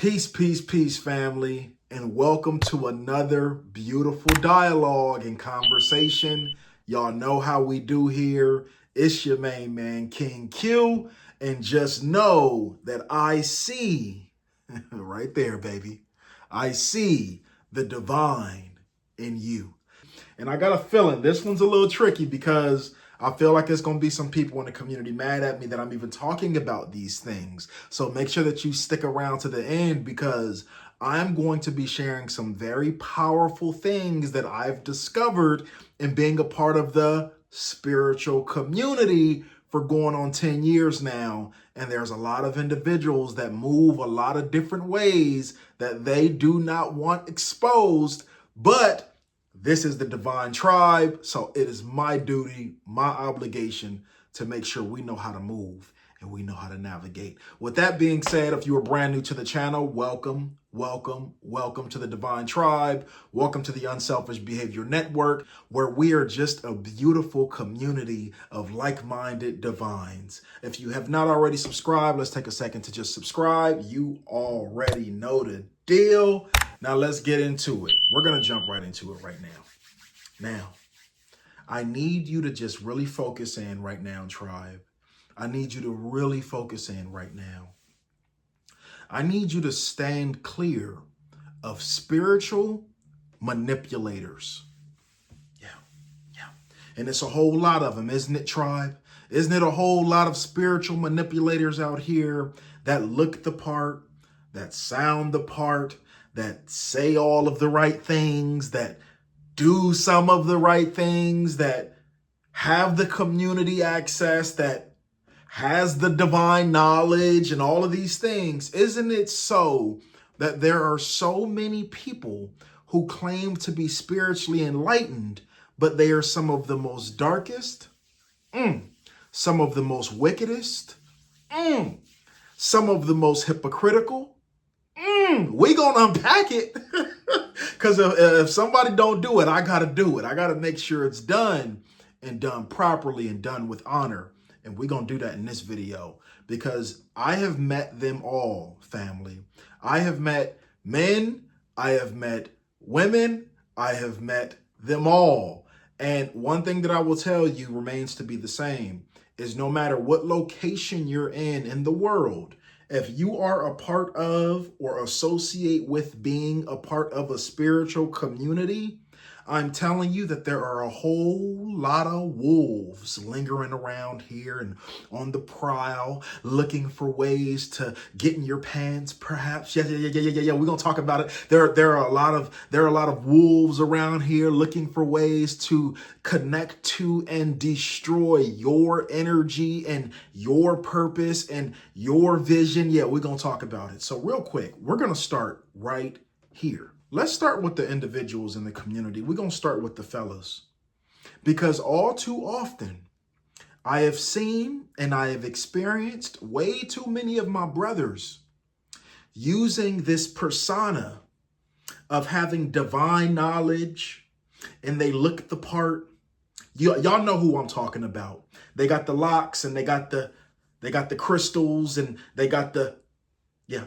Peace, peace, peace, family, and welcome to another beautiful dialogue and conversation. Y'all know how we do here. It's your main man, King Q, and just know that I see, right there, baby, I see the divine in you. And I got a feeling this one's a little tricky because I feel like there's going to be some people in the community mad at me that I'm even talking about these things. So make sure that you stick around to the end because I'm going to be sharing some very powerful things that I've discovered in being a part of the spiritual community for going on 10 years now. And there's a lot of individuals that move a lot of different ways that they do not want exposed, but this is the divine tribe, so it is my duty, my obligation to make sure we know how to move and we know how to navigate. With that being said, if you are brand new to the channel, welcome, welcome, welcome to the divine tribe. Welcome to the Unselfish Behavior Network, where we are just a beautiful community of like-minded divines. If you have not already subscribed, let's take a second to just subscribe. You already know the deal. Now let's get into it. We're going to jump right into it right now. Now, I need you to just really focus in right now, tribe. I need you to really focus in right now. I need you to stand clear of spiritual manipulators. Yeah. And it's a whole lot of them, isn't it, tribe? Isn't it a whole lot of spiritual manipulators out here that look the part, that sound the part, that say all of the right things, that do some of the right things, that have the community access, that has the divine knowledge and all of these things? Isn't it so that there are so many people who claim to be spiritually enlightened, but they are some of the most darkest, some of the most wickedest, some of the most hypocritical? We gonna unpack it because if somebody don't do it, I gotta do it. I gotta make sure it's done and done properly and done with honor. And we're gonna do that in this video because I have met them all, family. I have met men, I have met women, I have met them all. And one thing that I will tell you remains to be the same is no matter what location you're in the world, if you are a part of or associate with being a part of a spiritual community, I'm telling you that there are a whole lot of wolves lingering around here and on the prowl, looking for ways to get in your pants, perhaps. Yeah. We're gonna talk about it. There are a lot of wolves around here looking for ways to connect to and destroy your energy and your purpose and your vision. Yeah, we're gonna talk about it. So real quick, we're gonna start right here. Let's start with the individuals in the community. We're going to start with the fellas because all too often I have seen and I have experienced way too many of my brothers using this persona of having divine knowledge and they look the part. Y'all know who I'm talking about. They got the locks and they got the crystals and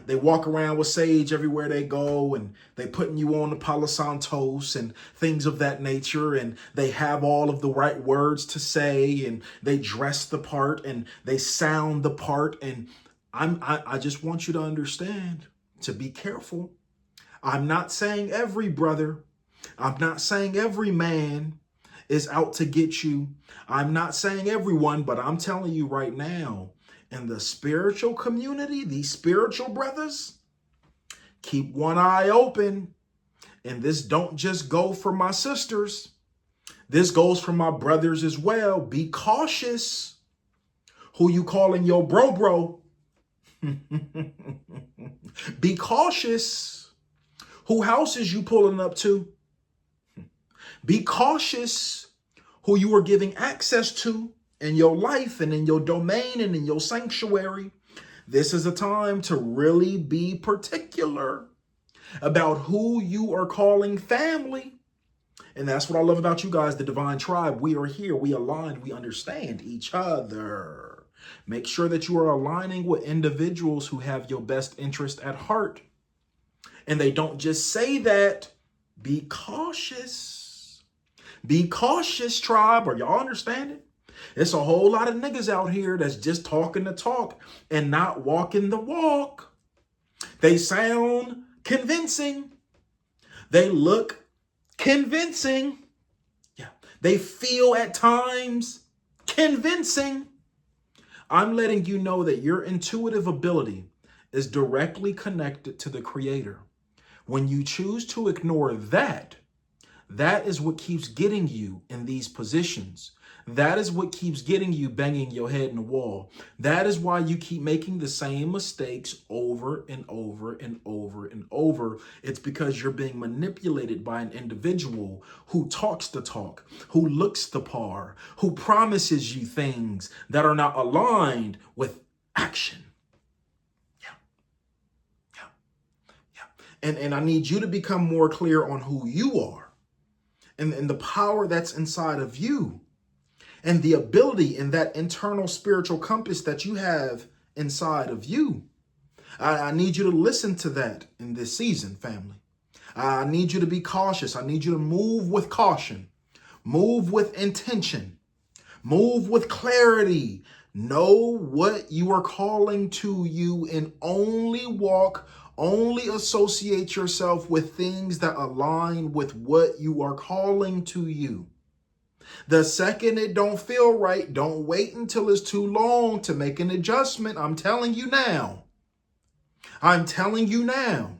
they walk around with sage everywhere they go and they putting you on the Palo Santos and things of that nature. And they have all of the right words to say and they dress the part and they sound the part. And I just want you to understand to be careful. I'm not saying every brother, I'm not saying every man is out to get you. I'm not saying everyone, but I'm telling you right now, in the spiritual community, these spiritual brothers, keep one eye open. And this don't just go for my sisters. This goes for my brothers as well. Be cautious who you calling your bro. Be cautious who houses you pulling up to. Be cautious who you are giving access to in your life and in your domain and in your sanctuary. This is a time to really be particular about who you are calling family. And that's what I love about you guys, the Divine Tribe. We are here, we align, we understand each other. Make sure that you are aligning with individuals who have your best interest at heart. And they don't just say that. Be cautious. Be cautious, tribe. Are y'all understanding? It's a whole lot of niggas out here that's just talking the talk and not walking the walk. They sound convincing. They look convincing. Yeah. They feel at times convincing. I'm letting you know that your intuitive ability is directly connected to the Creator. When you choose to ignore that, that is what keeps getting you in these positions. That is what keeps getting you banging your head in the wall. That is why you keep making the same mistakes over and over and over and over. It's because you're being manipulated by an individual who talks the talk, who looks the par, who promises you things that are not aligned with action. And I need you to become more clear on who you are and the power that's inside of you and the ability in that internal spiritual compass that you have inside of you. I need you to listen to that in this season, family. I need you to be cautious. I need you to move with caution, move with intention, move with clarity. Know what you are calling to you and only associate yourself with things that align with what you are calling to you. The second it don't feel right, don't wait until it's too long to make an adjustment. I'm telling you now. I'm telling you now.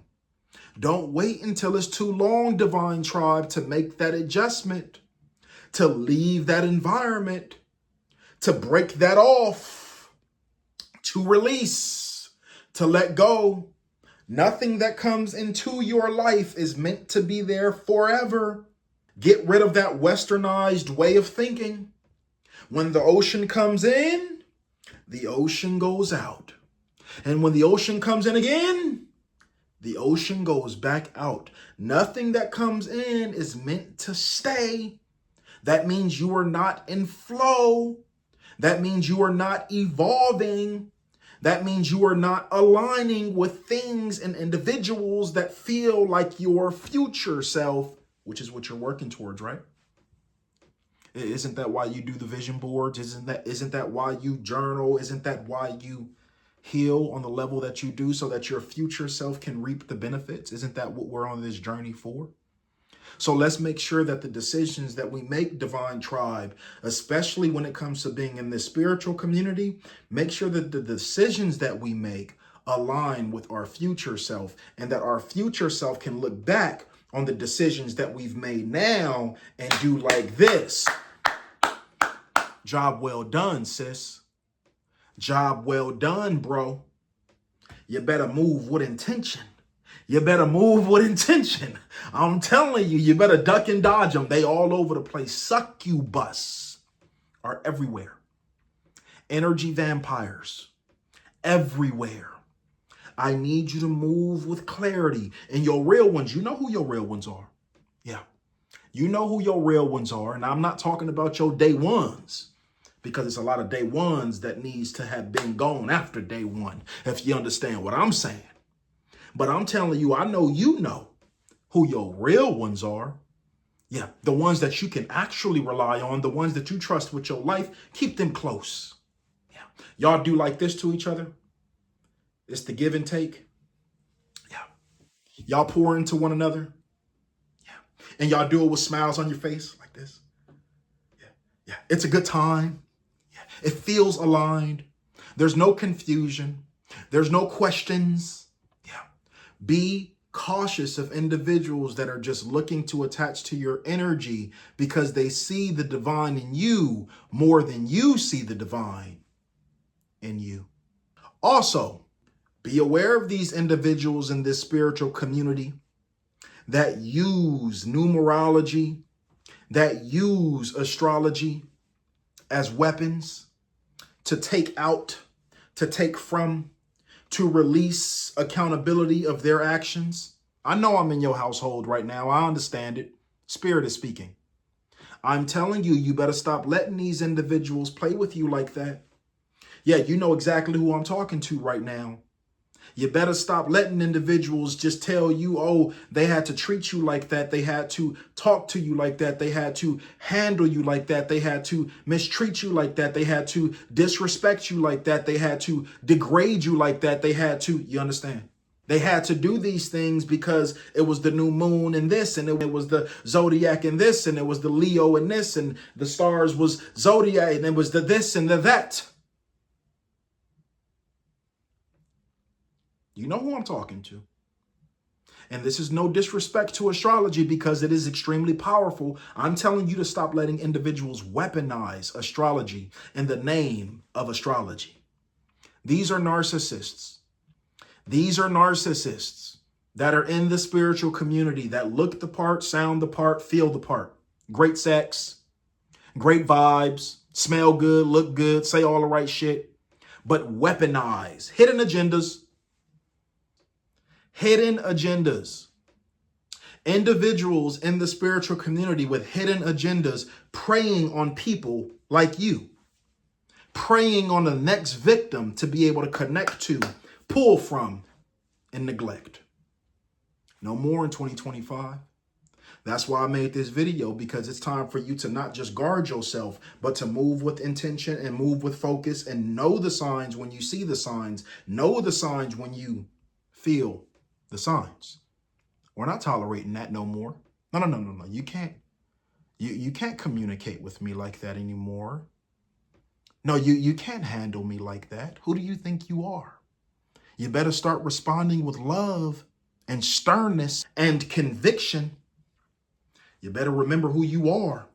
Don't wait until it's too long, divine tribe, to make that adjustment, to leave that environment, to break that off, to release, to let go. Nothing that comes into your life is meant to be there forever. Get rid of that westernized way of thinking. When the ocean comes in, the ocean goes out. And when the ocean comes in again, the ocean goes back out. Nothing that comes in is meant to stay. That means you are not in flow. That means you are not evolving. That means you are not aligning with things and individuals that feel like your future self, which is what you're working towards, right? Isn't that why you do the vision boards? Isn't that why you journal? Isn't that why you heal on the level that you do so that your future self can reap the benefits? Isn't that what we're on this journey for? So let's make sure that the decisions that we make, divine tribe, especially when it comes to being in this spiritual community, make sure that the decisions that we make align with our future self and that our future self can look back on the decisions that we've made now and do like this. Job well done, sis. Job well done, bro. You better move with intention. You better move with intention. I'm telling you, you better duck and dodge them. They all over the place. Succubus are everywhere. Energy vampires everywhere. I need you to move with clarity. And your real ones, you know who your real ones are. Yeah. You know who your real ones are. And I'm not talking about your day ones, because it's a lot of day ones that needs to have been gone after day one, if you understand what I'm saying. But I'm telling you, I know you know who your real ones are. Yeah, the ones that you can actually rely on, the ones that you trust with your life, keep them close. Yeah, y'all do like this to each other. It's the give and take. Yeah, y'all pour into one another. Yeah, and y'all do it with smiles on your face like this. Yeah, it's a good time. Yeah, it feels aligned. There's no confusion. There's no questions. Be cautious of individuals that are just looking to attach to your energy because they see the divine in you more than you see the divine in you. Also, be aware of these individuals in this spiritual community that use numerology, that use astrology as weapons to take out, to take from, to release accountability of their actions. I know I'm in your household right now. I understand it. Spirit is speaking. I'm telling you, you better stop letting these individuals play with you like that. Yeah, you know exactly who I'm talking to right now. You better stop letting individuals just tell you, oh, they had to treat you like that. They had to talk to you like that. They had to handle you like that. They had to mistreat you like that. They had to disrespect you like that. They had to degrade you like that. They had to, you understand? They had to do these things because it was the new moon and this, and it was the zodiac and this, and it was the Leo and this, and the stars was zodiac, and it was the this and the that. You know who I'm talking to. And this is no disrespect to astrology because it is extremely powerful. I'm telling you to stop letting individuals weaponize astrology in the name of astrology. These are narcissists. These are narcissists that are in the spiritual community that look the part, sound the part, feel the part. Great sex, great vibes, smell good, look good, say all the right shit, but weaponize hidden agendas. Hidden agendas. Individuals in the spiritual community with hidden agendas preying on people like you. Preying on the next victim to be able to connect to, pull from, and neglect. No more in 2025. That's why I made this video, because it's time for you to not just guard yourself, but to move with intention and move with focus and know the signs when you see the signs. Know the signs when you feel the signs. We're not tolerating that no more. No. You can't. You can't communicate with me like that anymore. No, you can't handle me like that. Who do you think you are? You better start responding with love and sternness and conviction. You better remember who you are.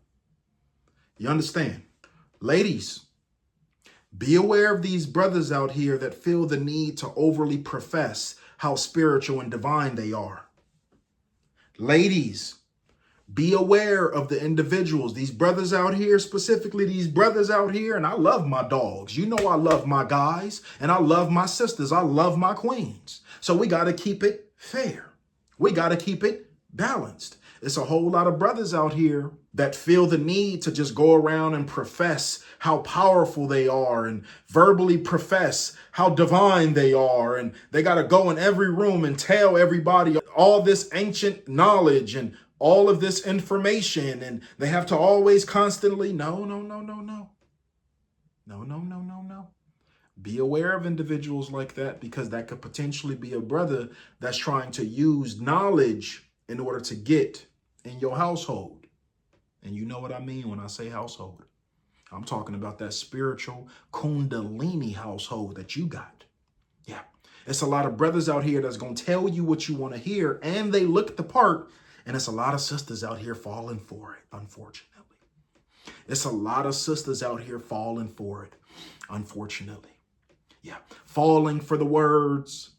You understand? Ladies, be aware of these brothers out here that feel the need to overly profess how spiritual and divine they are. Ladies, be aware of the individuals, these brothers out here, specifically these brothers out here. And I love my dogs. You know, I love my guys and I love my sisters. I love my queens. So we got to keep it fair. We got to keep it balanced. It's a whole lot of brothers out here that feel the need to just go around and profess how powerful they are and verbally profess how divine they are. And they got to go in every room and tell everybody all this ancient knowledge and all of this information. And they have to always constantly, no. Be aware of individuals like that, because that could potentially be a brother that's trying to use knowledge in order to get in your household. And you know what I mean when I say household. I'm talking about that spiritual kundalini household that you got. Yeah, it's a lot of brothers out here that's going to tell you what you want to hear, and they look the part. And it's a lot of sisters out here falling for it, unfortunately. It's a lot of sisters out here falling for it, unfortunately. Yeah, falling for the words,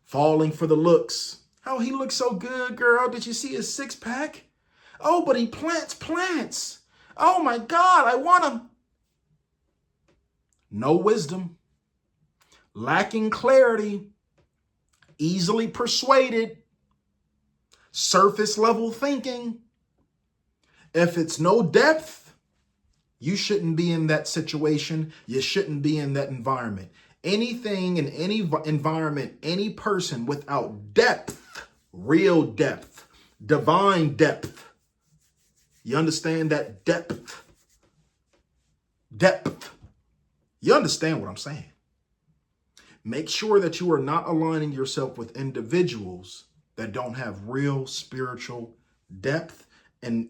falling for the looks. Oh, he looks so good, girl. Did you see his six-pack? Oh, but he plants. Oh, my God, I want him. No wisdom, lacking clarity, easily persuaded, surface level thinking. If it's no depth, you shouldn't be in that situation. You shouldn't be in that environment. Anything in any environment, any person without depth, real depth, divine depth. You understand that depth? Depth. You understand what I'm saying? Make sure that you are not aligning yourself with individuals that don't have real spiritual depth, and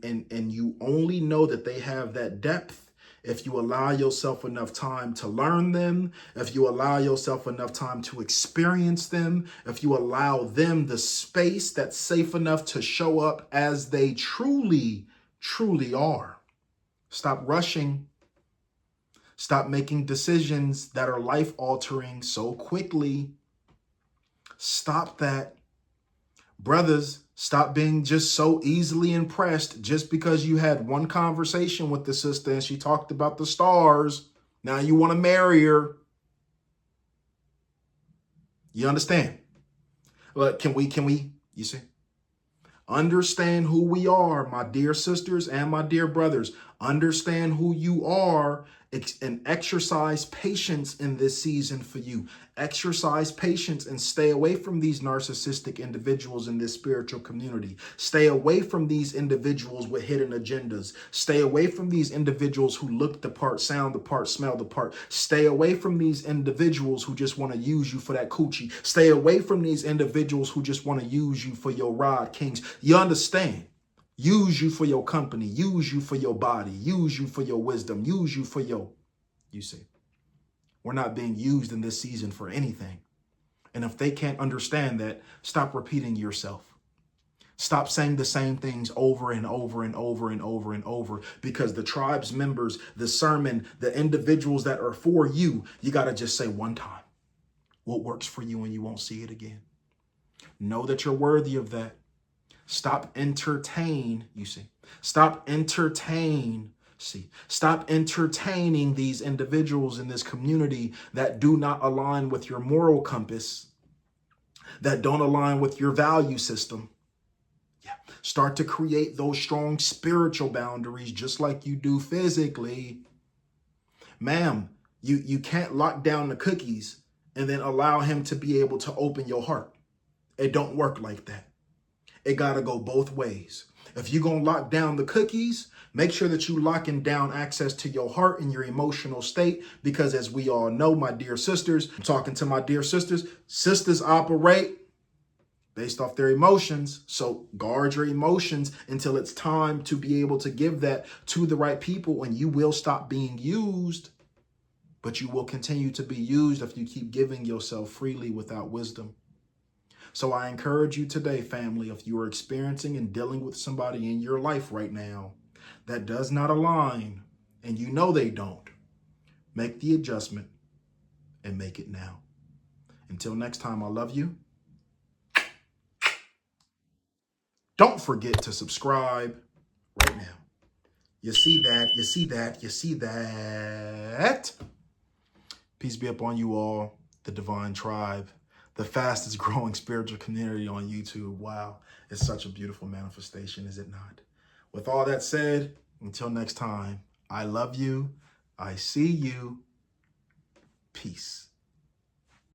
you only know that they have that depth if you allow yourself enough time to learn them, if you allow yourself enough time to experience them, if you allow them the space that's safe enough to show up as they truly are. Stop rushing. Stop making decisions that are life-altering so quickly. Stop that. Brothers, stop being just so easily impressed just because you had one conversation with the sister and she talked about the stars. Now you want to marry her. You understand? Look, can we, you see? Understand who we are, my dear sisters and my dear brothers. Understand who you are and exercise patience in this season for you. Exercise patience and stay away from these narcissistic individuals in this spiritual community. Stay away from these individuals with hidden agendas. Stay away from these individuals who look the part, sound the part, smell the part. Stay away from these individuals who just want to use you for that coochie. Stay away from these individuals who just want to use you for your rod, kings. You understand? Use you for your company, use you for your body, use you for your wisdom, use you for your, you see. We're not being used in this season for anything. And if they can't understand that, stop repeating yourself. Stop saying the same things over and over and over and over and over, because the tribe's members, the sermon, the individuals that are for you, you got to just say one time what works for you and you won't see it again. Know that you're worthy of that. Stop entertaining these individuals in this community that do not align with your moral compass, that don't align with your value system. Yeah. Start to create those strong spiritual boundaries just like you do physically. Ma'am, you can't lock down the cookies and then allow him to be able to open your heart. It don't work like that. It got to go both ways. If you're going to lock down the cookies, make sure that you locking down access to your heart and your emotional state, because as we all know, my dear sisters, I'm talking to my dear sisters, sisters operate based off their emotions. So guard your emotions until it's time to be able to give that to the right people, and you will stop being used, but you will continue to be used if you keep giving yourself freely without wisdom. So I encourage you today, family, if you are experiencing and dealing with somebody in your life right now that does not align, and you know they don't, make the adjustment and make it now. Until next time, I love you. Don't forget to subscribe right now. You see that, you see that, you see that. Peace be upon you all, the Divine Tribe. The fastest growing spiritual community on YouTube. Wow, it's such a beautiful manifestation, is it not? With all that said, until next time, I love you. I see you. Peace.